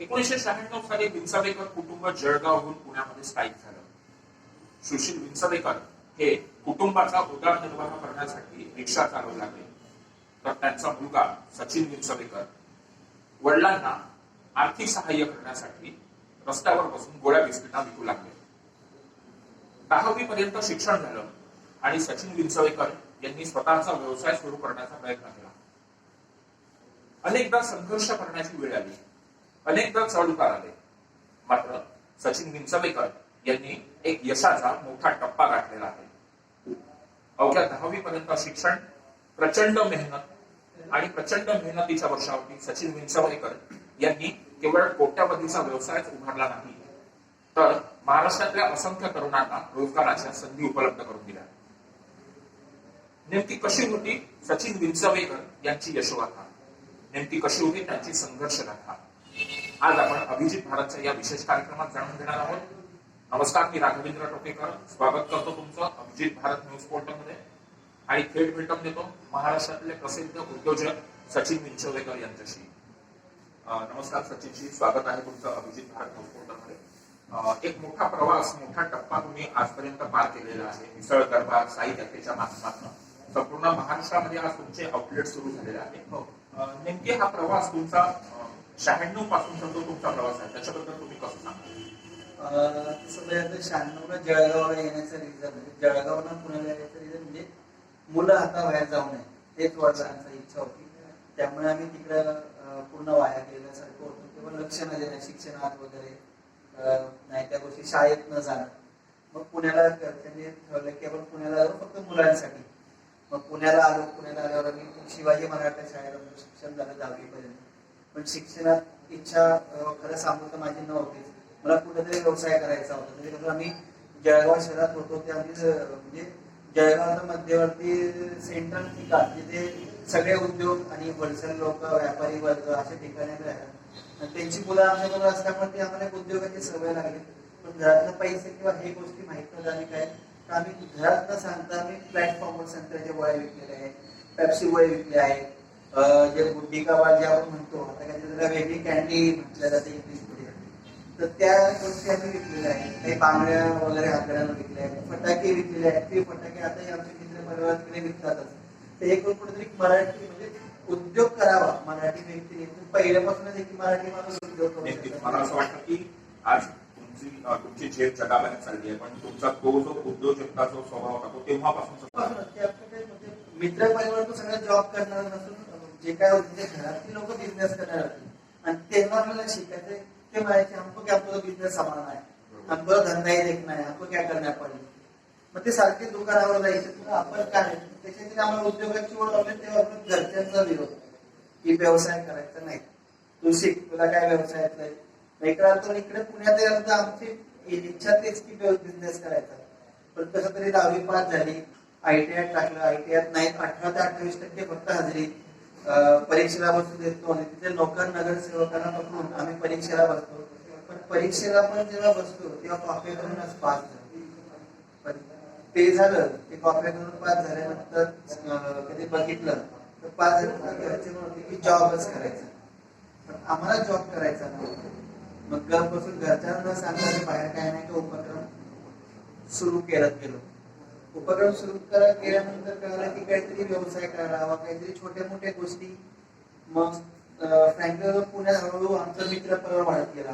1996 साली विंचवेकर कुटुंब जळगावहून पुण्यामध्ये स्थायिक झालं. सुशील विंचवेकर हे कुटुंबाचा उदरनिर्वाह करण्यासाठी रिक्षा चालवू लागले. तर त्यांचा मुलगा सचिन विंचवेकर वडिलांना आर्थिक सहाय्य करण्यासाठी रस्त्यावर बसून गोळ्या बिस्किटा विकू लागले. 10वी पर्यंत शिक्षण झालं आणि सचिन विंचवेकर यांनी स्वतःचा व्यवसाय सुरू करण्याचा प्रयत्न केला. अनेकदा संघर्ष करण्याची वेळ आली, अनेकदा चढ उतार आले. मात्र सचिन विंचवेकर यांनी एक यशाचा मोठा टप्पा गाठलेला आहे. अवघ्या 10वी पर्यंत शिक्षण, प्रचंड मेहनत आणि प्रचंड मेहनतीच्या वर्षावरती सचिन विंचवेकर यांनी केवळ कोट्यावधीचा व्यवसायच उभारला नाही, तर महाराष्ट्रातल्या असंख्य तरुणांना रोजगाराच्या संधी उपलब्ध करून दिल्या. नेमकी कशी होती सचिन विंचवेकर यांची यशोगाथा, नेमकी कशी होती त्यांची संघर्ष गाथा, आज आपण अभिजित भारतच्या या विशेष कार्यक्रमात जाणून घेणार आहोत. नमस्कार, मी राघवेंद्र टोकेकर स्वागत करतो तुमचं अभिजित भारत न्यूज पोर्टलमध्ये आणि थेट भेटून देतो महाराष्ट्रातले प्रसिद्ध उद्योजक सचिन विंचवेकर यांच्याशी. नमस्कार सचिनजी, स्वागत आहे तुमचं अभिजित भारत न्यूज पोर्टलमध्ये. एक मोठा प्रवास, मोठा टप्पा तुम्ही आजपर्यंत पार केलेला आहे. मिसळ दरबार, साई कॅफेच्या माध्यमातून संपूर्ण महाराष्ट्रामध्ये आज तुमचे आउटलेट सुरू झालेले आहे. नेमके हा प्रवास तुमचा 96 पासूनचा जो तुमचा प्रवास आहे त्याच्याबद्दल तुम्ही कसं सांगा? तसं बघायचं 96ला जळगावला येण्याचं रिझन म्हणजे जळगावला पुण्याला यायचं रिझन म्हणजे मुलं आता बाहेर जाऊ नये, तेच वडिलांची इच्छा होती. त्यामुळे आम्ही तिकडं पूर्ण वाया गेल्यासारखं होतं किंवा लक्ष न देणं शिक्षणात वगैरे, नाही त्या गोष्टी शाळेत न जाणं. मग पुण्याला त्यांनी ठरवलं की आपण पुण्याला आलो फक्त मुलांसाठी. मग पुण्याला आल्यावर आम्ही शिवाजी मराठा शाळेला शिक्षण झालं 10वी पर्यंत. पण शिक्षणात इच्छा खरं सांगू तर माझी नव्हतीच. मला कुठेतरी व्यवसाय करायचा होता. म्हणजे कसं आम्ही जळगाव शहरात होतो ते आम्ही म्हणजे जळगावला मध्यवर्ती सेंट्रल ठिकाण जिथे सगळे उद्योग आणि होलसेल लोक, व्यापारी वर्ग अशा ठिकाणी राहतात. त्यांची मुलं आमच्याबरोबर असल्यामुळे ते आम्हाला एक उद्योगाची सवय लागली. पण घरातलं पैसे किंवा हे गोष्टी माहित न झाली काय तर आम्ही घरात न सांगता आम्ही प्लॅटफॉर्मवर संत्र्याचे गोळे विकलेले आहेत, पेप्सी गोळे विकले आहेत, जे बुड्डी काबा जे आपण म्हणतो आता काय त्याला वेगळी कॅन्डी म्हटलं जाते इंग्लिशमध्ये, तर त्या गोष्टी आम्ही विकलेल्या आहेत. काही बांगड्या वगैरे हातगड्यांना विकल्या आहेत, फटाके विकलेले आहेत. ते फटाके आता आमच्या मित्र परिवारात विकतातच. ते एक कुठेतरी मराठी म्हणजे उद्योग करावा मराठी व्यक्तीने पहिल्यापासूनच एक मराठी माणूस उद्योग करू. मला असं वाटतं की आज तुमची झेप जगाबाहेर चालली आहे, पण तुमचा तो जो उद्योजकता जो स्वभाव होता तो तेव्हापासून मित्र परिवार तो सगळा जॉब करणार नसून जे काय होते घरातली लोक बिझनेस करणार होते आणि तेव्हा आपल्याला शिकायचं ते म्हणायचे हमको क्या आपको बिझनेस सांभाळना है, हमको धंदा ही देखना है, हमको क्या करना पडेल. मग ते सारखे दुकानावर जायचे. आपण काय त्याच्यात आम्हाला उद्योगाची ओढ लागली तेव्हा आपण घरच्यांचा विरोध की व्यवसाय करायचा नाही, तू शिक, तुला काय व्यवसायात नाही. इकडे पुण्यात आमची इच्छा तेच की बिझनेस करायचा. पण कसं तरी 10वी पास झाली, ITI टाकलं. ITI नाही 18 ते 28% फक्त हजेरी. परीक्षेला बसू देतो आणि तिथे लोकां नगरसेवकांना पकडून आम्ही परीक्षेला बसतो. पण परीक्षेला पण जेव्हा बसतो तेव्हा कॉपी करूनच पास झालो. ते झालं ते कॉपी करून पास झाल्यानंतर कधी बघितलं तर पास झाल्यानंतर घरचे म्हणते की जॉबच करायचा. पण आम्हाला जॉब करायचा नव्हता. मग घर बसून घरच्यांना सांगता बाहेर काय नाही का उपक्रम सुरू करत गेलो. उपक्रम सुरू केल्यानंतर कळलं की काहीतरी व्यवसाय करावा, काहीतरी छोट्या मोठ्या गोष्टी. मग फ्रँकली पुण्यात हळूहळू आमचा मित्र परिवार वाढत गेला.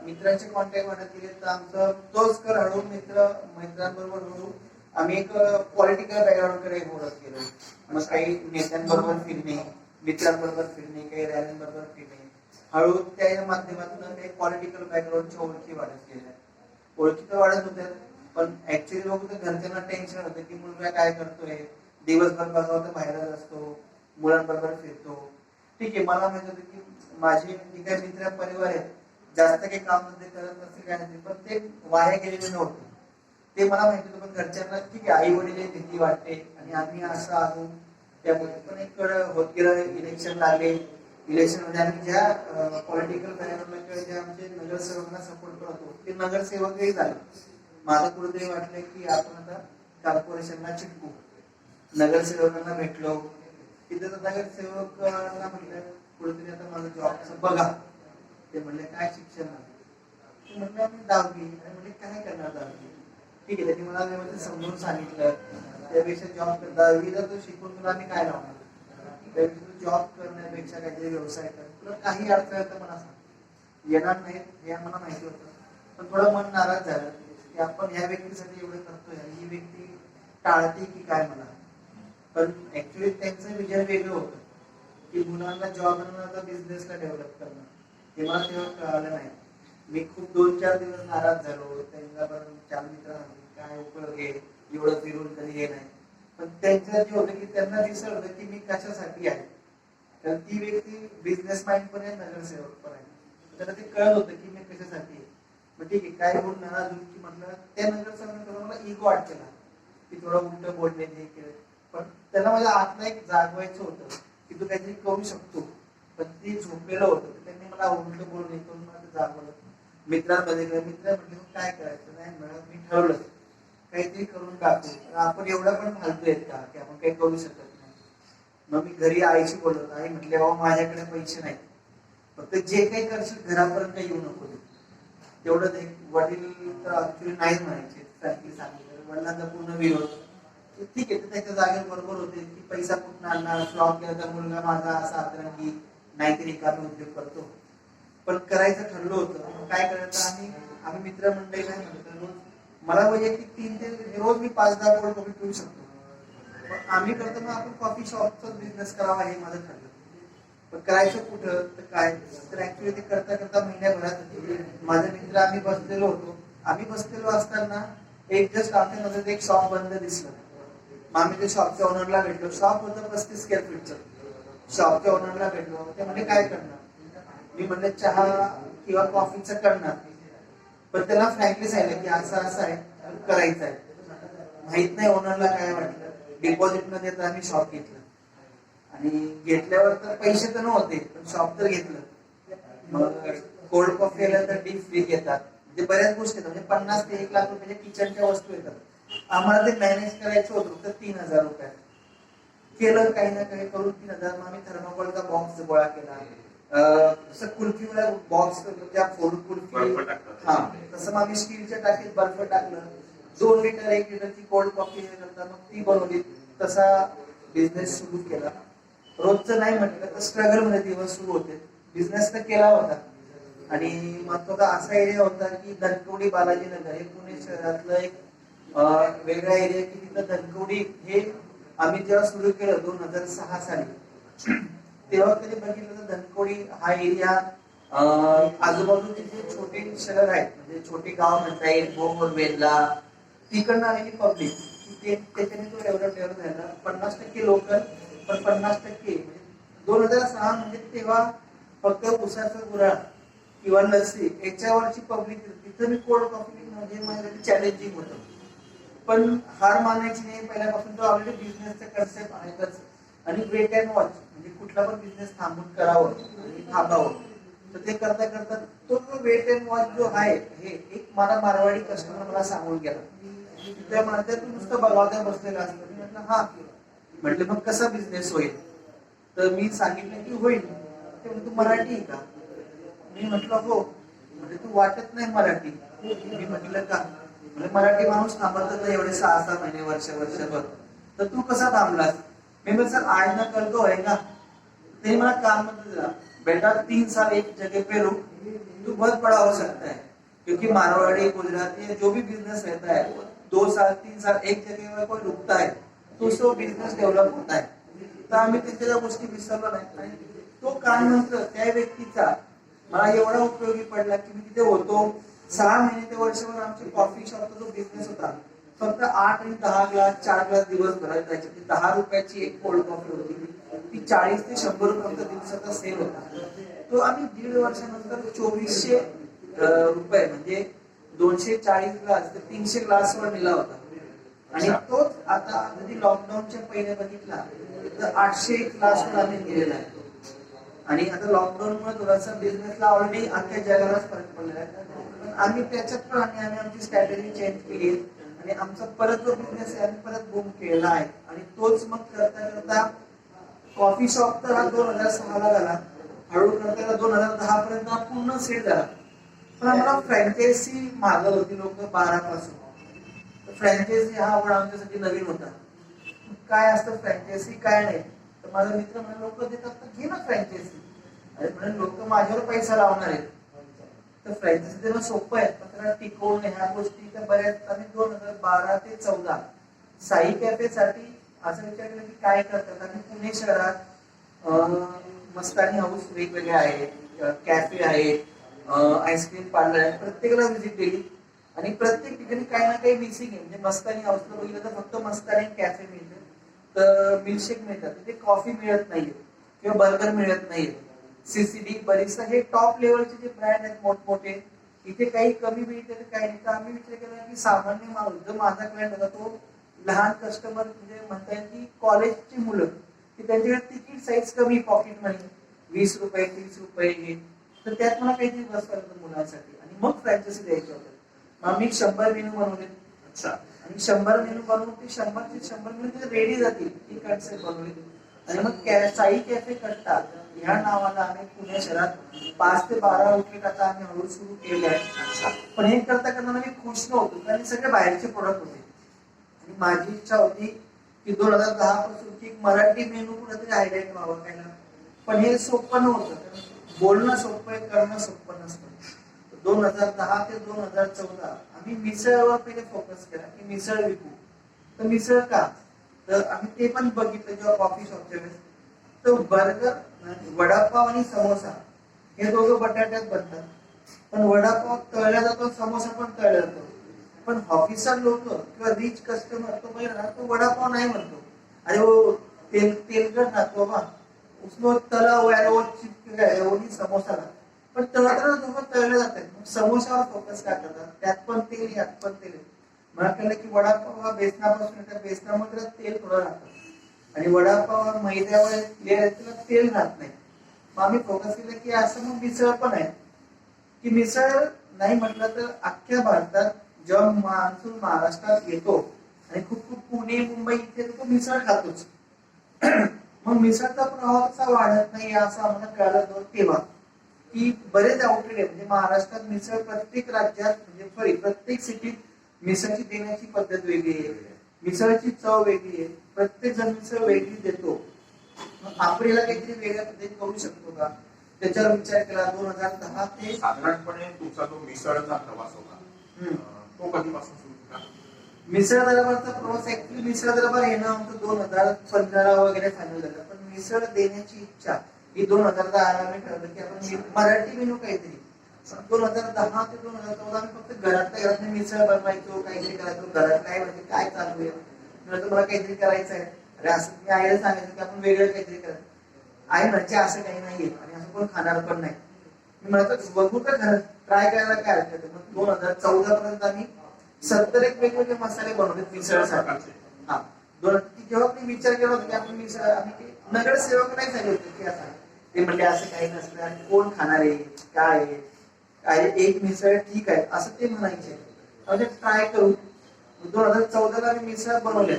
मित्रांचे कॉन्टॅक्ट वाढत गेले तर आमचं तोच कर हळूहळू मित्रांबरोबर हळूहळू आम्ही एक पॉलिटिकल बॅकग्राऊंडकडे बोलत गेलो. मग काही नेत्यांबरोबर फिरणे, मित्रांबरोबर फिरणे, काही रॅलींबरोबर फिरणे, हळूहळू त्या माध्यमातून काही पॉलिटिकल बॅकग्राऊंडच्या ओळखी वाढत गेल्या. ओळखी तर वाढत होत्या पण ऍक्च्युअली लोक तर घरच्यांना टेन्शन होतं की मुलगा काय करतोय, दिवसभर बघावं तर बाहेरच असतो, मुलांबरोबर फिरतो. ठीक आहे, मला माहित होतं की माझे जे काही मित्र परिवार आहेत जास्त काही काम धंदे करत नसतील काय नाही, पण ते वाया गेलेले नव्हते ते मला माहिती होतं. पण घरच्यांना ठीक आहे, आई वडील भीती वाटते आणि आम्ही असं आलो. त्यामुळे पण एक होत गेलं. इलेक्शन लागले. इलेक्शन मध्ये आम्ही ज्या पॉलिटिकल बॅकग्राऊंडला जे आमचे नगरसेवकांना सपोर्ट करतो ते नगरसेवकही झाले. मला कुठेतरी वाटलं की आपण आता कॉर्पोरेशनला चिटकू. नगरसेवकांना भेटलो. तिथे नगरसेवकांना म्हटलं कुठेतरी आता माझं जॉबचं बघा. ते म्हणले काय शिक्षण आहे? ते म्हणलं मी 10वी. आणि म्हणले काय करणार 10वी? ठीक आहे, त्यांनी मला व्यवस्थित समजून सांगितलं, त्यापेक्षा जॉब कर, 10वीला तो शिकून तुला मी काय लावणार, त्यापेक्षा तू जॉब करण्यापेक्षा काहीतरी व्यवसाय कर, तुला काही अडचण तर मला सांग. येणार नाहीत हे आम्हाला माहिती होतं, पण थोडं मन नाराज झालं की आपण ह्या व्यक्तीसाठी एवढं करतोय, ही व्यक्ती टाळते की काय मला. पण ऍक्च्युली त्यांचं विजन वेगळं होतं की मुलांना जॉब आणणं, बिझनेसला डेव्हलप करणं. हे मला तेव्हा कळालं नाही. मी खूप 2-4 दिवस नाराज झालो. त्यांना पण 4 मित्र काय उपयोग आहे, एवढं फिरून कधी हे नाही. पण त्यांचं जे होतं की त्यांना दिसत होतं की मी कशासाठी आहे. तर ती व्यक्ती बिझनेस माइंड पण आहे, नगरसेवक पण आहे. त्याला ते कळत होतं की मी कशासाठी आहे. मग ठीक आहे, काय होऊन नाराज होईल की म्हटलं त्या नगरसेवकांना मला इगो वाटलेला की थोडं उलट बोलणे हे केलं. पण त्याला माझ्या आतला एक जागवायचं होतं की तू काहीतरी करू शकतो. पण ती झोपलेलं होतं, त्यांनी मला उलट बोलणे करून मला ते जागवलं. मित्रांमध्ये मित्र म्हटले काय करायचं नाही म्हणत, मी ठरवलं काहीतरी करून टाकू. आपण एवढं पण फालतू आहेत का की आपण काही करू शकत नाही. मग मी घरी आईशी बोलत, आई म्हटले बाबा माझ्याकडे पैसे नाही, फक्त जे काही करशील घरापर्यंत येऊ नको. तेवढंच एक वडील तर ऍक्च्युली नाहीच म्हणायचे, फ्रँकली सांगितलं. वडिलांचा पूर्ण विरोध. ठीक आहे, तर त्याच्या जागेवर बरोबर होते की पैसा कुठून आणणार, फ्लॉप केला तर मुलगा माझा असा अतरंगी नाहीतरी एखादा उद्योग करतो. पण करायचं ठरलं होतं. काय करायचं, आम्ही मित्रमंडळी काय म्हणतो, रोज मला वैयक्तिक 3 ते रोज मी 5-10 कोल्ड कॉफी पिऊ शकतो. पण आम्ही करतो मग आपण कॉफी शॉपचा बिझनेस करावा हे माझं ठरलं. पण करायचं कुठं तर काय, तर ऍक्च्युली ते करता करता महिन्याभरात माझे मित्र आम्ही बसलेलो होतो. आम्ही बसलेलो असताना एक जस्ट आमच्या नजरेत एक शॉप बंद दिसलं. मग आम्ही ते शॉपच्या ओनरला भेटलो. शॉप होतं 35 स्क्वेअर फीटचं. शॉपच्या ओनरला भेटलो. ते म्हणजे काय करणार, मी म्हणलं चहा किंवा कॉफीचं करणार. पण त्याला फ्रँकली सांगितलं की असं असं आहे, करायचं आहे. माहित नाही ओनरला काय वाटलं. डिपॉझिट न देता आम्ही शॉप घेतलं. आणि घेतल्यावर तर पैसे तर नव्हते, पण शॉप तर घेतलं. मग कोल्ड कॉफी आल्या तर डीप फ्री घेतात, म्हणजे बऱ्याच गोष्टी येतात. म्हणजे 50 ते 1 लाख रुपयाच्या किचनच्या वस्तू येतात. आम्हाला ते मॅनेज करायचं होतं तर 3,000 रुपये केलं, काही ना काही करून 3,000. मग आम्ही थर्माकोलचा बॉक्स गोळा केला. जसं कुल्फीला बॉक्स त्या फोडून कुल्फी, हा तसं मग आम्ही स्टीलच्या टाकीत बर्फ टाकलं. 2 लिटर 1 लिटरची कोल्ड कॉफी नंतर मग ती बनवली. तसा बिझनेस सुरू केला. रोजचं नाही म्हटलं तर स्ट्रगल मध्ये दिवस सुरू होते. बिझनेस तर केला होता. आणि महत्वाचा असा एरिया होता की धनकवडी बालाजीनगर हे पुणे शहरातलं एक वेगळा एरिया की तिथं धनकवडी हे आम्ही जेव्हा सुरू केलं 2006 साली, तेव्हा कधी बघितलं तर धनकवडी हा एरिया आजूबाजूचे जे छोटे शहर आहेत, म्हणजे छोटे गाव म्हणता येईल, भोर, वेल्ला, तिकडनं आलेली पब्लिक, त्याच्याने तो डेव्हलप झाला. 50% लोकल, पण 50% म्हणजे 2006 म्हणजे तेव्हा फक्त उसाचं गुराळ किंवा लस्सी याच्यावरची पब्लिक. तिथं मी कोल्ड कॉफी म्हणजे माझ्यासाठी चॅलेंजिंग होतं. पण हार मानायची नाही. पहिल्यापासून तो ऑलरेडी बिझनेसचा कन्सेप्ट आहेतच. आणि वेट अँड वॉच म्हणजे कुठला पण बिझनेस थांबून करावं आणि थांबावं. तर ते करता करता तो जो वेट अँड वॉच जो आहे, हे एक मला मारवाडी कस्टमर मला सांगून गेला. त्या म्हणतात तू नुसतं बघावत्या बसलेला असतो. मी म्हटलं हा. म्हटलं मग कसा बिझनेस होईल, तर मी सांगितलं की होईल. ते म्हणजे तू मराठी आहे का? मी म्हटलं हो. म्हणजे तू वाटत नाही मराठी. मी म्हटलं का? म्हणजे मराठी माणूस थांबत एवढे 6-6 महिने वर्षभर, तर तू कसा थांबलास? मी म्हटलं सर आज ना कल तो होएगा. ते मला काम दिला, बेटा 3 साल एक जगह पे रुक, तू बहुत बड़ा हो सकता है. क्योंकि मारवाड़ी गुजराती जो भी बिजनेस रहता है 2 साल 3 साल एक जगह पर कोई रुकता है तो उसको बिझनेस डेव्हलप होत आहे. तर आम्ही त्या गोष्टी विसरलो नाही. आणि तो काय मंत्र त्या व्यक्तीचा मला एवढा उपयोगी पडला की मी तिथे होतो 6 महिने ते वर्षभर. आमची कॉफी शॉपचा जो बिझनेस होता फक्त 8 आणि 10 ग्लास 4 ग्लास दिवसभरात जायचे. ती 10 रुपयाची एक कोल्ड कॉफी होती, ती 40 ते 100 रुपये दिवसाचा सेल होता. तो आम्ही 1.5 वर्षानंतर 2400 रुपये म्हणजे 240 ग्लास तर 300 ग्लासवर दिला होता. आणि तोच आता जरी लॉकडाऊनच्या पहिले बघितला तर 800 ग्लासवर आम्ही दिलेला आहे. आणि आता लॉकडाऊन मुळे थोडासा बिझनेसला ऑलरेडी अख्ख्या जगालाच फरक पडलेला आहे. पण आम्ही त्याच्यात पण आम्ही आमची स्ट्रॅटेजी चेंज केली आणि आमचा परत जो बिझनेस आहे आम्ही परत बूम केलेला आहे. आणि तोच मग करता करता कॉफी शॉप तर हा 2006 ला झाला. हळूहळू करता 2010 पर्यंत हा पूर्ण सेट झाला. पण आम्हाला फ्रँचायझी मागत होती लोक 12 पासून. फ्रँचायझी हा आवड आमच्यासाठी नवीन होता. काय असतं फ्रँचायझी काय नाही. तर माझा मित्र म्हणे लोक देतात तर घे ना फ्रँचायझी. अरे म्हणे लोक माझ्यावर पैसा लावणार आहेत. तर फ्रँचायझी देणं सोपं आहे पण त्याला टिकवणं ह्या गोष्टी तर बऱ्याच. आम्ही 2012 ते 14 साई कॅफेसाठी असं विचार केला की काय करतात. आणि पुणे शहरात मस्तानी हाऊस वेगवेगळे आहेत, कॅफे आहेत, आईस्क्रीम पार्लर आहे, प्रत्येकाला व्हिजिट दिली. आणि प्रत्येक ठिकाणी काही ना काही मिसिंग आहे. म्हणजे मस्तानी हाऊसला बघितलं तर फक्त मस्तानी कॅफे मिळतं, तर मिल्कशेक मिळतात, तिथे कॉफी मिळत नाहीये किंवा बर्गर मिळत नाहीये. सीसीडी बरीचसा हे टॉप लेवलचे जे ब्रँड आहेत मोठमोठे, इथे काही कमी मिळते तर काही नाही. तर आम्ही विचार केला की सामान्य माणूस जो माझा क्लायंट होता तो लहान कस्टमर, म्हणजे म्हणता येईल की कॉलेजची मुलं की त्यांच्याकडे तिकीट साईज कमी, पॉकेट मनी 20 रुपये 30 रुपये हे, तर त्यात मला काहीतरी बसवायला होतं मुलांसाठी. आणि मग फ्रँचायझी द्यायची होती. मग मी 100 मेनू बनवले. अच्छा. आणि 100 मेनू बनवून ते 100 मेनू रेडी जातील ही कन्सेप्ट बनवली. आणि मग साई कॅफे कट्टा ह्या नावाला आम्ही पुणे शहरात 5 ते 12 आउटलेट आता आम्ही हळूहळू सुरू केले आहे. पण हे करता करताना मी खुश नव्हतो कारण सगळे बाहेरचे प्रोडक्ट होते. आणि माझी इच्छा होती की 2010 पासून की मराठी मेनू कुठेतरी हायलाइट व्हावं काय ना. पण हे सोपं नव्हतं. बोलणं सोपं आहे, करणं सोपं नसतं. 2010 ते 2014 आम्ही मिसळवर पहिले फोकस केला की मिसळ विकू. तर मिसळ का, तर आम्ही ते पण बघितलं जेव्हा कॉफी शॉपच्या वेळेस. तर बर्गर, वडापाव आणि समोसा हे दोघं बटाट्यात बनतात. पण वडापाव तळला जातो, समोसा पण तळला जातो. पण ऑफिसर लोक किंवा रिच कस्टमर तो पहिला तो वडापाव नाही म्हणतो. अरे वो तेलकट राहतो बा, उसमें तला हुआ है वो चिपक गया है, वो नहीं समोसा का. पण तळताना दोघं तळले जातात. मग समोसावर फोकस काय करतात, त्यात पण तेल यात पण तेल. मला कळलं की वडापाव हा बेसनापासून येतात, बेसनामध्ये तेल थोडं राहतं. आणि वडापाव हा मैद्यावर त्याला तेल राहत नाही. मग आम्ही फोकस केलं की असं मग मिसळ पण आहे की मिसळ नाही म्हटलं तर अख्ख्या भारतात जेव्हा मान्सून महाराष्ट्रात येतो आणि खूप खूप पुणे मुंबई इथे तो मिसळ खातोच. मग मिसळचा प्रभाव कसा वाढत नाही असं आम्हाला कळलं तेव्हा की बरेच आउटलेट आहे. म्हणजे महाराष्ट्रात मिसळ प्रत्येक राज्यात म्हणजे सॉरी प्रत्येक सिटीत मिसळची देण्याची पद्धत वेगळी आहे, मिसळची चव वेगळी आहे, प्रत्येक जण मिसळ वेगळी देतो. मग आपल्याला काहीतरी वेगळ्या पद्धतीने करू शकतो का, त्याच्यावर विचार केला. 2010 ते साधारणपणे तुमचा जो मिसळचा प्रवास होता तो कधीपासून सुरू केला? मिसळ दरबारचा प्रवास ऍक्च्युली मिसळ दरबार येणं आमचं 2015 वगैरे फायनल झालं. पण मिसळ देण्याची इच्छा ही 2010 मी ठरवलं की आपण मराठी मेनू काहीतरी. 2010 ते 2014 आम्ही फक्त घरातल्या घरात मिसळ बनवायचो, काहीतरी करायचो. घरात काय म्हणजे काय चालू आहे, मला काहीतरी करायचं आहे. अरे असं मी आईला सांगायचं की आपण वेगळं काहीतरी करायचं. आई म्हणजे असं काही नाहीये आणि असं कोण खाणार पण नाही. मी म्हणतो बघू का खरं ट्राय करायला काय हरकत आहे. मग 2014 पर्यंत आम्ही 70 एक वेगवेगळे मसाले बनवले मिसळसाठी. हा जेव्हा मी विचार केला होता की आपण मिसळ, आम्ही नगरसेवक नाही सांगितलं होतं की असं ते म्हणजे असं काही नसतं आणि कोण खाणार आहे काय आहे, काय एक मिसळ ठीक आहे असं ते म्हणायचे. म्हणजे ट्राय करू. 2014 मी मिसळ बनवल्या.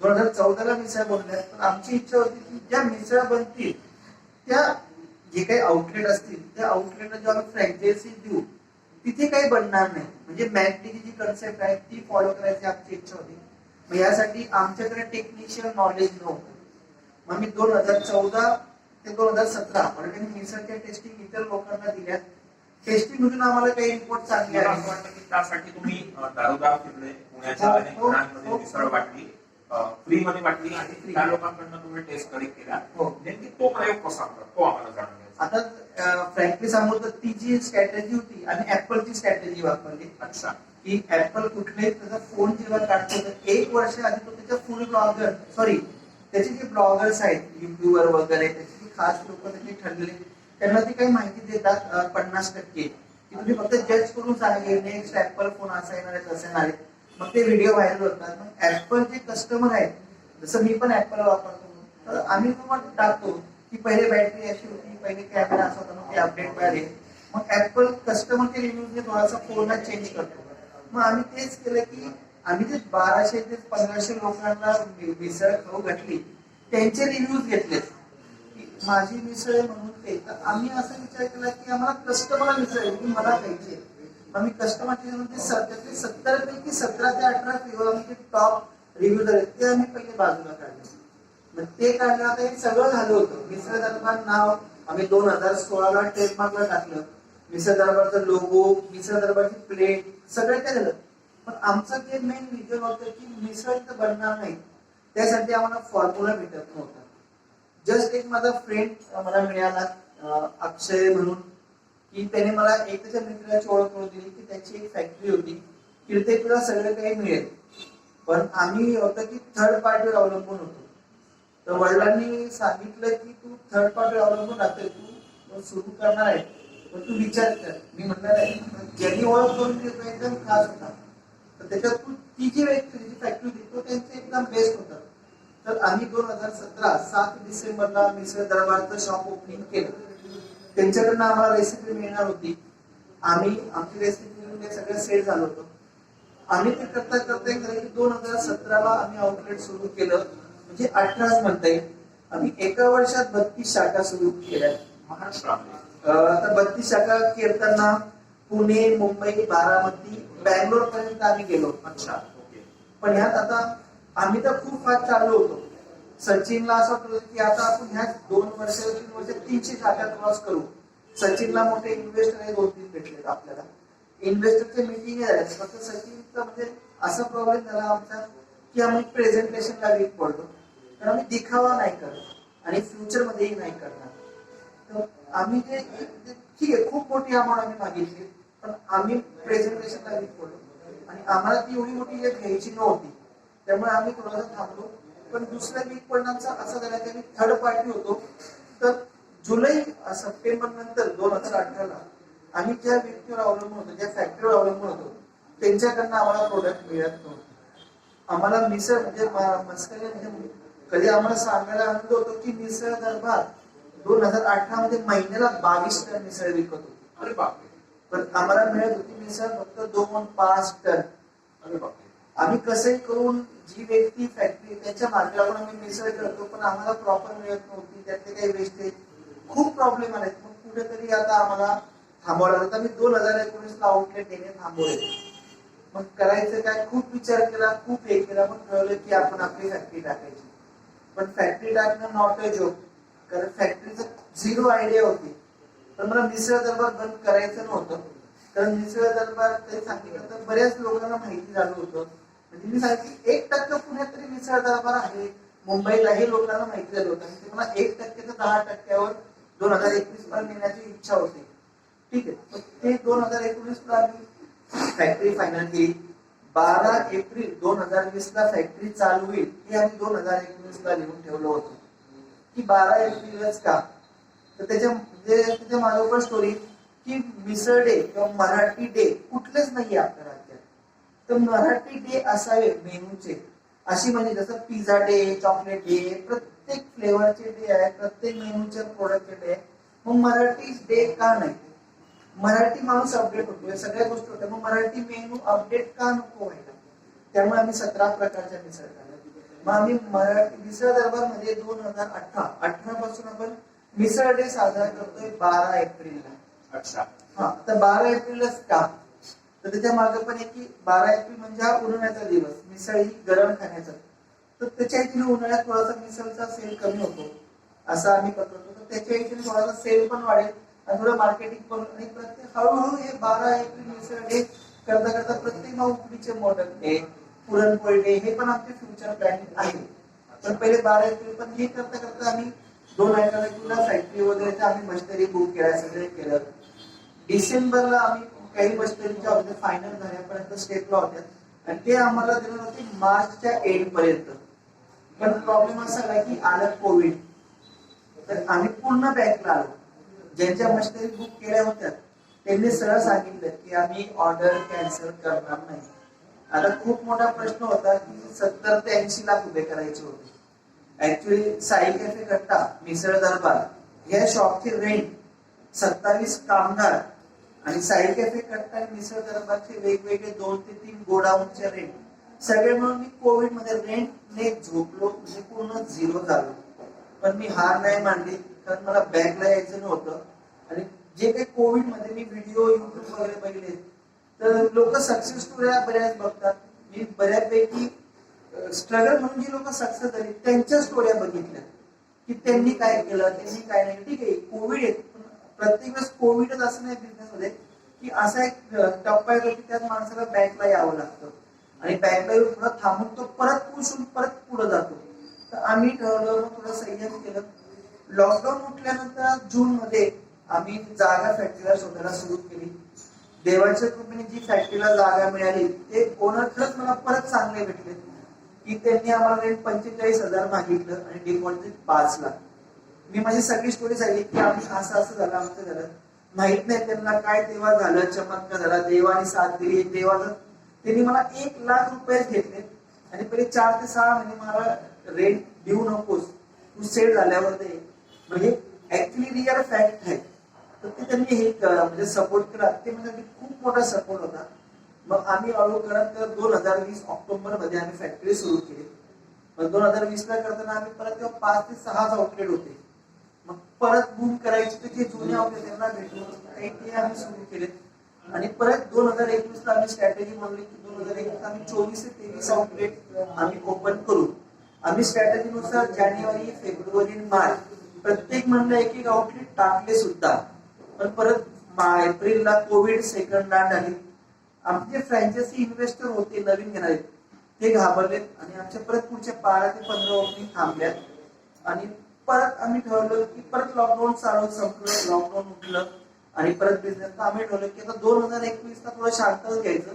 2014 मिसळ बनवल्या. पण आमची इच्छा होती की ज्या मिसळ बनतील त्या जे काही आउटलेट असतील त्या आउटलेटला जेव्हा आम्ही फ्रँचायझी देऊ तिथे काही बनणार नाही. म्हणजे मॅकडीची जी कन्सेप्ट आहे ती फॉलो करायची आमची इच्छा होती. मग यासाठी आमच्याकडे टेक्निशियल नॉलेज नव्हतं. मग मी 2014 ते 2017 ऑलरेडी मिसळच्या टेस्टिंग इतर लोकांना दिल्या. टेस्टिंग मधून आम्हाला काही रिपोर्ट चांगले मला आले. असं वाटतं की त्यासाठी तुम्ही दारोदार फिरले, पुण्याच्या अनेक घरांमध्ये मिसळ वाटली, फ्री मध्ये वाटली आणि त्या लोकांकडनं तुम्ही टेस्ट कलेक्ट केला. नेमकी तो प्रयोग कसा होता तो आम्हाला जाणून घ्यायचा. आता फ्रँकली सांगू तर ती जी स्ट्रॅटेजी होती आणि ऍपलची स्ट्रॅटेजी वापरली. अच्छा. की ऍपल कुठलाही त्याचा फोन जेव्हा काढतो तर 1 वर्ष आधी तो त्याच्या फुल ब्लॉगर त्याचे जे ब्लॉगर्स आहेत युट्यूबर वगैरे त्याची जी खास लोक त्याची ठरलेले त्यांना ती काही माहिती देतात 50% की तुम्ही फक्त जज करून सांगा नेक्स्ट ऍपल फोन असा येणार आहे तसे येणार आहे. मग ते व्हिडिओ व्हायरल होतात. मग ऍपल जे कस्टमर आहेत जसं मी पण ऍपल वापरतो तर आम्ही तुम्हाला टाकतो की पहिले बॅटरी अशी होती, पहिले कॅमेरा असा होता, मग ते अपडेट मिळाले. मग ऍपल कस्टमरचे रिव्ह्यूजने थोडासा फोन चेंज करतो. मग आम्ही तेच केलं की आम्ही जे 1200 ते 1500 लोकांना मिसळ खाऊ घातली त्यांचे रिव्ह्यूज घेतले. माझी मिसळ म्हणून भेटते तर आम्ही असा विचार केला की आम्हाला कस्टमरला मिसळ की मला खायची. आम्ही कस्टमरचे म्हणजे त्यातले 70 पैकी 17 ते 18 फ्लेवर आमचे टॉप रिव्ह्यू झाले ते आम्ही पहिले बाजूला काढले. मग ते काढलं आता हे सगळं झालं होतं. मिसळ दरबार नाव आम्ही 2016ला ट्रेडमार्कला टाकलं. मिसळ दरबारचा लोगो, मिसळ दरबारची प्लेट सगळं काय झालं. पण आमचं जे मेन विजन होतं की मिसळ इथं बनणार नाही त्यासाठी आम्हाला फॉर्म्युला भेटत नव्हता. जस्ट एक माझा फ्रेंड मला मिळाला अक्षय म्हणून की त्याने मला एक त्याच्या मित्राची ओळख करून दिली की त्याची एक फॅक्टरी होती तिथे तुला सगळं काही मिळेल. पण आम्ही होतं की थर्ड पार्टीवर अवलंबून होतो. तर वडिलांनी सांगितलं की तू थर्ड पार्टीवर अवलंबून राहतोय, तू सुरू करणार आहे पण तू विचार कर. मी म्हणणार आहे ज्यांनी ओळख करून दिली तो एकदम खास होता. तर त्याच्यात तू ती जी फॅक्टरी होती तो त्यांचं एकदम बेस्ट होता. तर आम्ही 2017 7 डिसेंबरला मिसळ दरबारचं शॉप ओपनिंग केलं. त्यांच्याकडनं आम्हाला रेसिपी मिळणार होती. आम्ही आमची रेसिपी सगळं सेट झालं होतं. आम्ही ते करता करता 2017ला आम्ही आउटलेट सुरू केलं. म्हणजे 18 म्हणता येईल. आम्ही एका वर्षात 32 शाखा सुरू केल्या महाराष्ट्रामध्ये. आता 32 शाखा करताना पुणे, मुंबई, बारामती, बँगलोर पर्यंत आम्ही गेलो. अच्छा, ओके. पण ह्यात आता आम्ही तर खूप फास्ट चाललो होतो. सचिनला असं वाटलं की आता आपण ह्या 2 वर्ष 3 वर्ष 300 शाखा क्रॉस करू. सचिनला मोठे इन्व्हेस्टर हे 2-3 भेटलेत आपल्याला. इन्व्हेस्टरचे मीटिंग झाले. फक्त सचिनचा म्हणजे असा प्रॉब्लेम झाला आमचा की आम्ही प्रेझेंटेशनला वीक पडलो. तर आम्ही दिखावा नाही करत आणि फ्युचर मध्येही नाही करणार. तर आम्ही जे ठीक आहे खूप मोठी अमाऊंट आम्ही मागितली पण आम्ही प्रेझेंटेशनला वीक पडलो आणि आम्हाला ती एवढी मोठी घ्यायची नव्हती. त्यामुळे आम्ही थोडासा थांबलो. पण दुसऱ्या वीक पडण्याचा असा झाला की आम्ही थर्ड पार्टी होतो. तर जुलै सप्टेंबर नंतर 2018ला आम्ही ज्या व्यक्तीवर अवलंबून होतो, ज्या फॅक्टरीवर अवलंबून होतो त्यांच्याकडनं आम्हाला प्रोडक्ट मिळत नव्हतं. आम्हाला मिसळ म्हणजे मस्करी म्हणजे कधी आम्हाला सांगायला आनंद होतो की मिसळ दरबार 2018 मध्ये महिन्याला 22 टन मिसळ विकत होती. अरे बापरे. पण आम्हाला मिळत होती मिसळ फक्त 2-5 टन. अरे बापरे. आम्ही कसंही करून जी व्यक्ती फॅक्टरी त्याच्या मागे लागून आम्ही मिसळ करतो पण आम्हाला प्रॉपर मिळत नव्हती. त्यातले काही वेस्टेज खूप प्रॉब्लेम आले. मग कुठेतरी आता आम्हाला थांबवायला लागलं. आम्ही 2019ला आउटलेट देणे थांबवले. मग करायचं काय खूप विचार केला, खूप हे केला. मग कळलं की आपण आपली फॅक्टरी टाकायची. पण फॅक्टरी टाकणं नॉट अ जोक. कारण फॅक्टरीचं 0 आयडिया होती. पण मला मिसळ दरबार बंद करायचं नव्हतं. कारण मिसळ दरबार तरी सांगितलं तर बऱ्याच लोकांना माहिती झालं होतं. म्हणजे मी सांगितलं 1% पुण्यात तरी मिसळ दरबार आहे. मुंबईलाही लोकांना माहिती झालं होतं. म्हणजे मला 1% तर 10%वर 2021 पर्यंत नेण्याची इच्छा होती. ठीक आहे. तर ते 2019ला आम्ही फॅक्टरी फायनल केली. 12 एप्रिल 2020ला फॅक्टरी चालू होईल हे आम्ही 2019ला लिहून ठेवलं होतं की 12 एप्रिलच का. तर त्याच्या मागे पण स्टोरी की मिसळ डे किंवा मराठी डे कुठलेच नाही आपल्या राज्यात. तर मराठी डे असावे मेनूचे. अशी म्हणजे जसं पिझ्झा डे, चॉकलेट डे, प्रत्येक फ्लेवरचे डे आहे, प्रत्येक मेनूच्या प्रोडक्टचे डे आहे. मग मराठी डे का नाही. मराठी माणूस अपडेट होतोय, सगळ्या गोष्टी होत्या. मग मराठी मेनू अपडेट का नको व्हायला. त्यामुळे आम्ही 17 प्रकारच्या मिसळ काढल्या. मग आम्ही मराठी मिसळ दरबार मध्ये 2018 पासून आपण मिसळ डे साजरा करतोय 12 एप्रिलला. अच्छा. हा तर 12 एप्रिलच का. तर त्याच्या मागे पण एक की 12 एप्रिल म्हणजे हा उन्हाळ्याचा दिवस, मिसळ ही गरम खाण्याचा. तर त्याच्या हेतून उन्हाळ्यात थोडासा मिसळचा सेल कमी होतो असं आम्ही करतो. तर त्याच्या हेतून थोडासा सेल पण वाढेल आणि थोडं मार्केटिंग करून आणि प्रत्येक हळूहळू हे 12 एप्रिल मिसळ डे करता करता प्रत्येक उकडीचे मॉडेल डे, पुरणपोळी डे हे पण आमचे फ्युचर प्लॅनिंग आहे. पण पहिले 12 एप्रिल पण हे करता करता आम्ही 2 आठवड्याला फॅक्टरी वगैरे आम्ही मशिनरी बुक केल्या, सगळे केलं. डिसेंबरला आम्ही काही मशिनरीच्या ऑर्डर फायनल झाल्यापर्यंत स्टेपला होत्या आणि ते आम्हाला दिलं होते मार्चच्या एंड पर्यंत. पण प्रॉब्लेम असा आला की आलं कोविड. तर आम्ही पूर्ण बॅकला आलो. ज्यांच्या मशिनरी बुक केल्या होत्या त्यांनी सरळ सांगितलं की आम्ही ऑर्डर कॅन्सल करणार नाही. आता खूप मोठा प्रश्न होता की 70 ते 80 लाख रुपये करायचे होते. ऍक्च्युअली साई कॅफे कट्टा, मिसळ दरबार या शॉपचे रेंट, 27 कामगार आणि साई कॅफे कट्टा आणि मिसळ दरबारचे वेगवेगळे 2 ते 3 गोडाऊनचे रेंट सगळे म्हणून मी कोविड मध्ये रेंटने झोपलो. म्हणजे पूर्ण 0 झालो. पण मी हार नाही मानली. कारण मला बॅकला यायचं नव्हतं. आणि जे काही कोविड मध्ये मी व्हिडिओ युट्यूब वगैरे बघितले तर लोक सक्सेस स्टोऱ्या बऱ्याच बघतात. मी बऱ्यापैकी स्ट्रगल म्हणून जी लोक सक्सेस झाली त्यांच्या स्टोऱ्या बघितल्या की त्यांनी काय केलं, त्यांनी काय नाही. ठीक आहे, कोविड आहे, प्रत्येक वेळेस कोविडच असं नाही बिझनेस मध्ये की असा एक टप्पा येतो की त्यात माणसाला बॅकला यावं लागतं आणि बॅकला येऊन थोडा थांबून तो परत पुश होऊन परत पुढे जातो. तर आम्ही ठरवलं, थोडं संयम केलं. लॉकडाऊन उठल्यानंतर जून मध्ये आम्ही जागा फॅक्टरीला शोधायला सुरू केली. देवाच्या कृपेने जी फॅक्टरीला जागा मिळाली ते ओनर खरंच मला परत चांगले भेटले की त्यांनी आम्हाला रेंट 45,000 मागितलं आणि डिपॉझिट 5 लाख. मी माझी सगळी स्टोरी सांगितली की आम्ही असं असं झालं, आमचं झालं. माहित नाही त्यांना काय तेव्हा झालं, चमत्कार झाला, देवाने साथ दिली. देवाचं त्यांनी मला 1 लाख रुपये घेतले आणि पहिले 4 ते 6 महिने मला रेंट देऊ नकोस, तू सेट झाल्यावर दे. म्हणजे ऍक्च्युली रिअल फॅक्ट आहे. तर ते त्यांनी हे म्हणजे सपोर्ट केला. ते म्हणजे खूप मोठा सपोर्ट होता. मग आम्ही हळू करत 2020 ऑक्टोबर मध्ये आम्ही फॅक्टरी सुरू केली. मग 2020 ला करताना आम्ही परत तेव्हा 5 ते 6 आउटलेट होते. मग परत बूम करायचे तर जे जुने आउटलेट त्यांना भेटून काही ते आम्ही सुरू केले. आणि परत 2021 ला आम्ही स्ट्रॅटेजी बनवली की 2021 आम्ही 24 ते 23 आउटलेट आम्ही ओपन करू. आम्ही स्ट्रॅटेजीनुसार जानेवारी, फेब्रुवारी, मार्च प्रत्येक महिन्याला एक आउटलेट टाकले सुद्धा. पण परत एप्रिलला कोविड सेकंड लाट आली. आमचे जे फ्रँचायझी इन्व्हेस्टर होते नवीन घेणारे ते घाबरलेत आणि आमच्या परत पुढच्या 12 ते 15 ओपनिंग थांबल्यात. आणि परत आम्ही ठरवलं की परत लॉकडाऊन चालू संपलं, लॉकडाऊन उठलं आणि परत बिझनेस आम्ही ठरवलं की आता 2021 ला थोडं शांतच घ्यायचं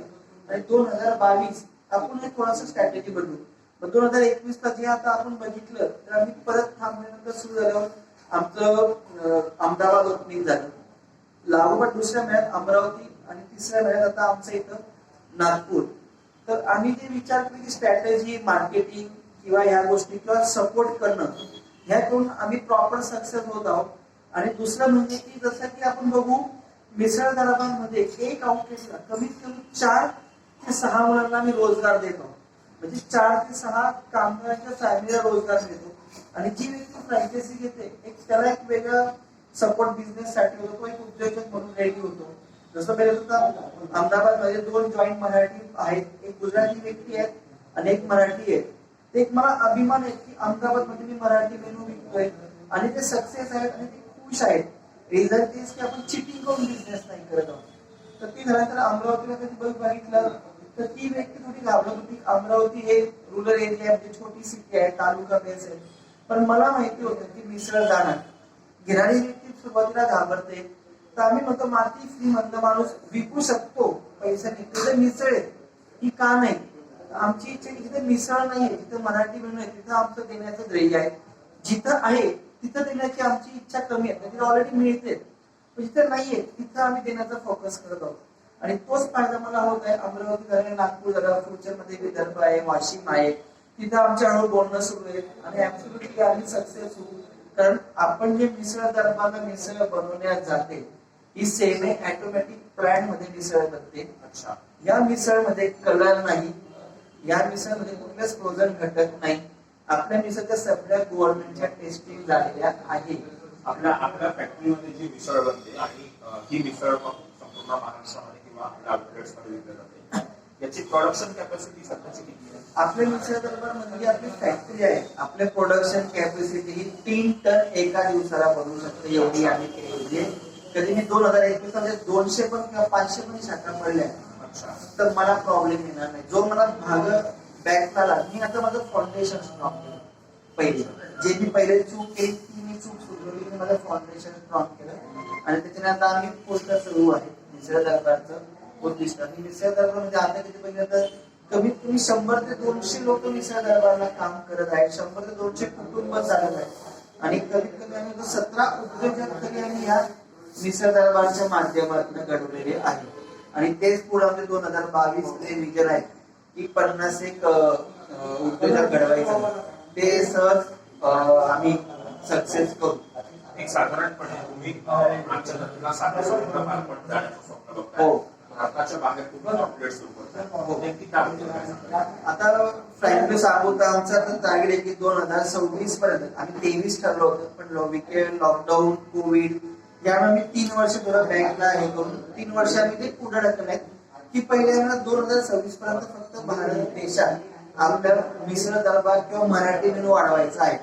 आणि 2022 आपण एक थोडंसं स्ट्रॅटेजी बनवू. मग 2021 ला जे आता आपण बघितलं तर आम्ही परत थांबल्यानंतर सुरू झाल्यावर आमचं अहमदाबाद ओपनिंग झालं. लागोपाठ दुसऱ्या महिन्यात अमरावती आणि तिसऱ्या महिन्यात आता आमचं इथं नागपूर. तर आम्ही जे विचार केले की स्ट्रॅटेजी, मार्केटिंग किंवा ह्या गोष्टी किंवा सपोर्ट करणं ह्या करून आम्ही प्रॉपर सक्सेस होत आहोत. आणि दुसरं म्हणजे की जसं की आपण बघू मिसळ दरबारमध्ये एक आउटलेटला कमीत कमी 4 ते 6 मुलांना आम्ही रोजगार देतो. म्हणजे 4 ते 6 कामगारांच्या फॅमिलीला रोजगार देतो. आणि जी व्यक्ती फ्रँचायझी घेते एक त्याला एक वेगळा सपोर्ट बिझनेस साठी होतो, तो एक उद्योजक म्हणून रेडी होतो. जसं पहिले अहमदाबाद मध्ये 2 जॉईंट मराठी आहेत, एक गुजराती व्यक्ती आहेत आणि एक मराठी आहे. ते एक मला अभिमान आहे की अहमदाबाद मध्ये मी मराठी मेनू विकतोय आणि ते सक्सेस आहेत आणि ते खुश आहेत. रिझन तेच की आपण चिटिंग करून बिझनेस नाही करत आहोत. तर ती झाल्यानंतर अमरावतीला कधी बघितलं तर ती व्यक्ती थोडी घाबरत होती. अमरावती हे रुरल एरिया म्हणजे छोटी सिटी आहे, तालुका बेस आहे. पण मला माहिती होतं की मिसळ जाणार घेणारी व्यक्ती सुरुवातीला घाबरते. तर आम्ही म्हणतो माती फ्री मधला माणूस विकू शकतो, पैसा निघतो. तर मिसळ आहे ही का नाही. आमची इच्छा जिथे मिसळ नाहीये, जिथे मराठी मेनू आहे तिथं आमचं देण्याचं ध्येय आहे. जिथं आहे तिथं देण्याची आमची इच्छा कमी आहे, तिथे ऑलरेडी मिळते. पण जिथं नाहीये तिथं आम्ही देण्याचा फोकस करत आहोत. आणि तोच फायदा मला होत आहे. अमरावती झालं, नागपूर झालं, फ्युचर मध्ये विदर्भ आहे, वाशिम आहे, तिथं आमच्या हळू बोलणं सुरू आहे आणि ऍब्सोल्युटली आम्ही सक्सेस होऊ. कारण आपण जे मिसळ दरबारला मिसळ बनवण्यात जाते ही सेमी ऑटोमॅटिक प्लांट मध्ये मिसळ बनते. अच्छा, या मिसळमध्ये कलर नाही, या मिसळमध्ये कुठलेच फ्रोझन घटक नाही. आपल्या मिसळच्या सगळ्या गव्हर्नमेंटच्या टेस्टिंग झालेल्या आहे. आपल्या फॅक्टरीमध्ये जी मिसळ बनते आणि ही मिसळ मग संपूर्ण महाराष्ट्रामध्ये किंवा आपल्या आउटलेट्स मध्ये विकली जाते, याची प्रोडक्शन कॅपॅसिटी सध्याची किती आहे? आपल्या मिसळ दरबार म्हणजे आपली फॅक्टरी आहे. आपल्या प्रोडक्शन कॅपॅसिटी ही 3 टन एका दिवसाला बनवू शकते एवढी आम्ही केलेली आहे. कधी मी 2021 मध्ये 200 पण किंवा 500 पण शाखा पडल्या तर मला प्रॉब्लेम येणार नाही. जो मला भाग बॅकला मी आता माझं फाउंडेशन स्ट्रॉंग केलं. पहिले जे मी पहिले चूक केली ती मी चूक सुधारली, मी माझं फाउंडेशन स्ट्रॉंग केलं आणि त्याच्यानंतर आम्ही पुढचं सुरू आहे मिसळ दरबारचं उद्दिष्ट. आणि मिसळ दरबार म्हणजे आता किती बघितलं तर कमीत कमी 100 ते 200 लोक मिसळ दरबारला काम करत आहेत. 100 ते 200 कुटुंब चालत आहेत आणि कमीत कमी आम्ही 17 उद्योजक तरी आम्ही या मिसळ दरबारच्या माध्यमातून घडवलेले आहे. आणि तेच पुढे आमचे 2022 ते विजन आहे की 50 एक उद्योजक घडवायचं. ते सहज आम्ही सक्सेस करू. एक साधारणपणे तुम्ही आजच्या तारखेला साधा समुद्र मार्फत जाण्याचं स्वप्न बघताय. हो. भारताच्या बाहेर तुम्ही आउटलेट सुरू करताय. नेमकी त्याबद्दल काय सांगाल? आता फ्रँकली सांगू तर आमचा तर टार्गेट आहे की 2026 पर्यंत, आम्ही 23 ठरलं होतं पण विकेंड लॉकडाऊन कोविड यामुळे मी 3 वर्ष थोडं बँकला हे करून 3 वर्ष आम्ही ते पुढे ढकलले की पहिले आम्हाला 2026 पर्यंत फक्त भारत देशात आपल्या मिसळ दरबार किंवा मराठी मेनू वाढवायचा आहे.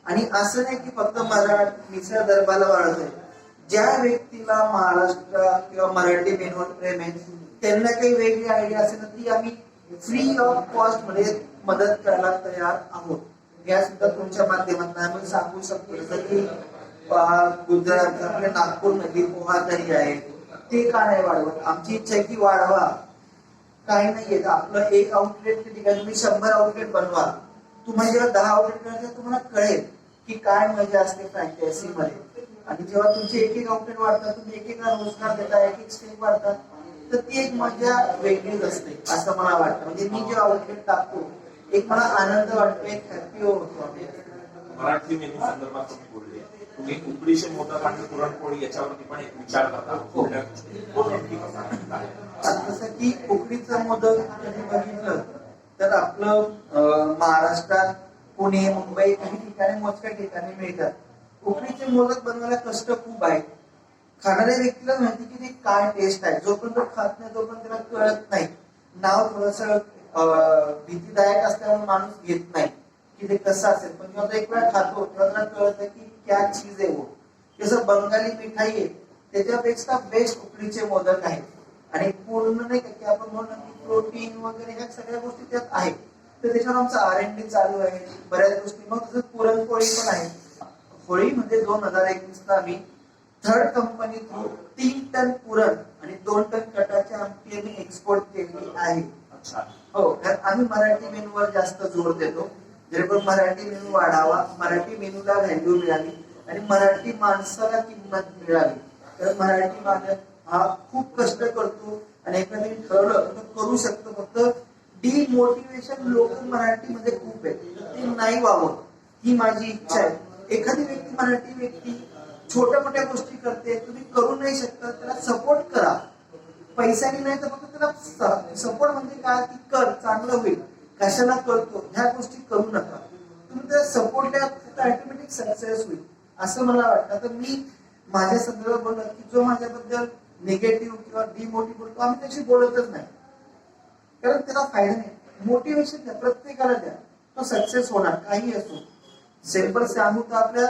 आणि असं नाही की फक्त मिसळ दरबारला वाढवतोय, ज्या व्यक्तीला महाराष्ट्र किंवा मराठी मेनूवर प्रेम आहे त्यांना काही वेगळी आयडिया असेल तर ती आम्ही फ्री ऑफ कॉस्ट मध्ये मदत करायला तयार आहोत. या सुद्धा तुमच्या माध्यमातून आम्ही सांगू शकतो. जसं की गुजरात आपल्या नागपूर मध्ये पोहा तरी आहे, ते का नाही वाढवत? आमची इच्छा आहे की वाढवा. काही नाहीये आपलं एक आउटलेट ठिकाणी तुम्ही 100 आउटलेट बनवा. तुम्हाला जेव्हा 10 आउटलेट करायचं तुम्हाला कळेल की काय मजा असते फ्रँचायझी मध्ये. आणि जेव्हा तुमचे एक आउटलेट वाढतात, तुम्ही एकेका रोजगार देता, एक स्टेप वाढतात, तर ती एक मजा वेगळीच असते असं मला वाटतं. म्हणजे मी जे आउटलेट टाकतो एक मला आनंद वाटतो, एक हॅपी होतो. मराठी मेनू संदर्भात तुम्ही बोलले, तुम्ही उकडीचे मोदक आणि पुरणपोळी याच्यावरती पण एक विचार करता. कुठल्या गोष्टी तो नेमकी कसा आहे? जसं की उकडीचं मोदक तुम्ही बघितलं तर आपलं महाराष्ट्रात पुणे मुंबई काही ठिकाणी मोजक्या ठिकाणी मिळतात. उकडीचे मोदक बनवायला कष्ट खूप आहे. खाणाऱ्या व्यक्तीला माहिती की ते काय टेस्ट आहे, जोपर्यंत खात नाही तोपर्यंत त्याला कळत नाही. नाव थोडस भीतीदायक असल्यामुळे माणूस घेत नाही की ते कसं असेल, पण जेव्हा तो एक वेळा खातो तेव्हा त्याला कळतं की क्या चीज आहे वो. जसं बंगाली मिठाई आहे त्याच्यापेक्षा बेस्ट उकडीचे मोदक आहेत. आणि पूर्ण नाही का की आपण म्हणतो की प्रोटीन वगैरे ह्या सगळ्या गोष्टी त्यात आहेत. तर त्याच्यावर आमचं R&D चालू आहे बऱ्याच गोष्टी. मग तसं पुरणपोळी पण आहे. होळीमध्ये 2021 ला आम्ही थर्ड कंपनी थ्रू 3 टन पुरण आणि 2 टन कटाची आमटी आम्ही एक्सपोर्ट केली आहे. हो, कारण आम्ही मराठी मेनूवर जास्त जोर देतो, जेणेकरून मराठी मेनू वाढावा, मराठी मेनूला व्हॅल्यू मिळाली आणि मराठी माणसाला किंमत मिळाली. तर मराठी माणूस हा खूप कष्ट करतो आणि एखाद्याने ठरवलं तर करू शकतो. फक्त डिमोटिवेशन लोक मराठीमध्ये खूप आहे, ते नाही व्हावं ही माझी इच्छा आहे. एखादी व्यक्ती मराठी व्यक्ती छोट्या मोठ्या गोष्टी करते, तुम्ही करू नाही शकता त्याला सपोर्ट करा. पैशाने नाही तर फक्त त्याला सपोर्ट म्हणजे काय की कर, चांगलं होईल. कशाला करतो ह्या गोष्टी करू नका. तुम्ही त्याला सपोर्ट द्या, ऑटोमॅटिक सक्सेस होईल असं मला वाटतं. तर मी माझ्या संदर्भात बोललो की जो माझ्याबद्दल निगेटिव्ह किंवा डिमोटिव्ह बोलतो आम्ही त्याशी बोलतच नाही, कारण त्याला फायदा नाही. मोटिवेशन द्या, प्रत्येकाला द्या, तो सक्सेस होणार काही असो. सिंपल सांगू तर आपल्या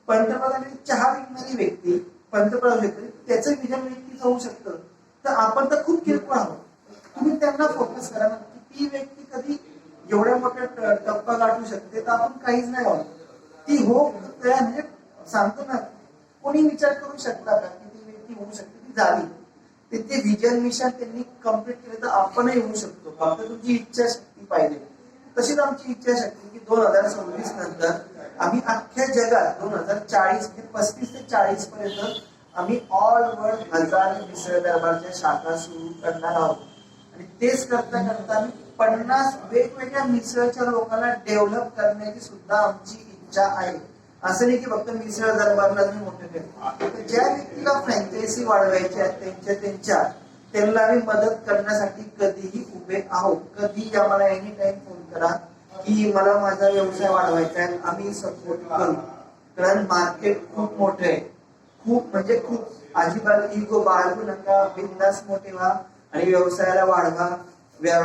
पंतप्रधानांनी चहा विकणारी व्यक्ती पंतप्रधान व्यक्ती त्याचं विजन व्यक्तीच होऊ शकतं. तर आपण तर खूप किरकोळ आहोत. तुम्ही त्यांना फोकस करा ना की ती व्यक्ती कधी एवढ्या मोठ्या टप्पा गाठू शकते, तर आपण काहीच नाही आहोत. ती हो म्हणजे सांगतो ना, कोणी विचार करू शकता का की ती व्यक्ती होऊ शकते? ती झाली. ते विजन मिशन त्यांनी कम्प्लीट केलं तर आपणही होऊ शकतो. फक्त तुमची इच्छाशक्ती पाहिजे. तशीच आमची इच्छाशक्ती की 2026 नंतर आम्ही अख्ख्या जगात 35 ते 40 पर्यंत आम्ही ऑल वर्ल्ड 1000 मिसळ दरबारच्या शाखा सुरू करणार आहोत. आणि तेच करता करता आम्ही 50 वेगवेगळ्या मिसळच्या लोकांना डेव्हलप करण्याची सुद्धा आमची इच्छा आहे. असं नाही की फक्त मिसळ दरबारला मी मोठे केलं. ज्या व्यक्तीला फ्रँचायझी वाढवायची आहे त्यांना आम्ही मदत करण्यासाठी कधीही उभे आहोत. कधी आम्हाला एनी टाइम फोन करा की मला माझा व्यवसाय वाढवायचा आहे, आम्ही सपोर्ट करू. कारण मार्केट खूप मोठं आहे, खूप म्हणजे खूप. अजिबात इगो बाळगू नका, बिझनेस मोठे व्हा आणि व्यवसायाला वाढवा.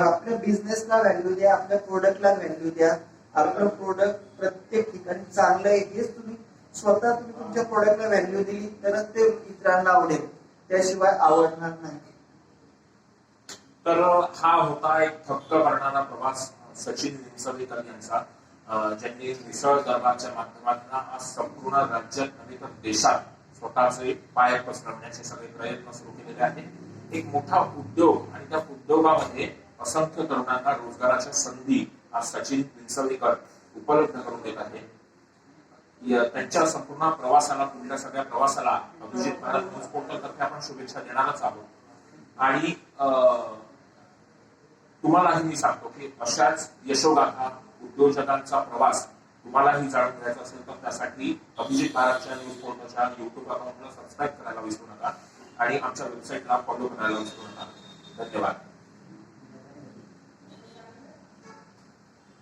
आपल्या बिझनेसला व्हॅल्यू द्या, आपल्या प्रोडक्टला व्हॅल्यू द्या. आपलं प्रोडक्ट प्रत्येक ठिकाणी चांगलं आहे हेच तुम्ही तुमच्या प्रोडक्टला व्हॅल्यू दिली तरच ते इतरांना आवडेल, त्याशिवाय आवडणार नाही. तर हा होता एक थक्क करणारा प्रवास सचिन विंचवेकर यांचा, ज्यांनी मिसळ दरबारच्या माध्यमातून आज संपूर्ण राज्यात नव्हे तर देशात स्वतःचे पाय पसरवण्याचे सगळे प्रयत्न सुरू केलेले आहेत. एक मोठा उद्योग आणि त्या उद्योगामध्ये असंख्य तरुणांना रोजगाराच्या संधी आज सचिन विंचवेकर उपलब्ध करून देत आहे. त्यांच्या संपूर्ण प्रवासाला, पुढल्या सगळ्या प्रवासाला अभिजित भारत न्यूज पोर्टलतर्फे आपण शुभेच्छा देणारच आहोत. आणि तुम्हालाही मी सांगतो की अशाच यशोगाथा उद्योजकांचा प्रवास तुम्हालाही जाणून घ्यायचा असेल तर त्यासाठी अभिजित भारतच्या न्यूज पोर्टलच्या युट्यूब अकाउंटला सबस्क्राईब करायला विसरू नका आणि आमच्या वेबसाईटला फॉलो करायला विसरू नका. धन्यवाद.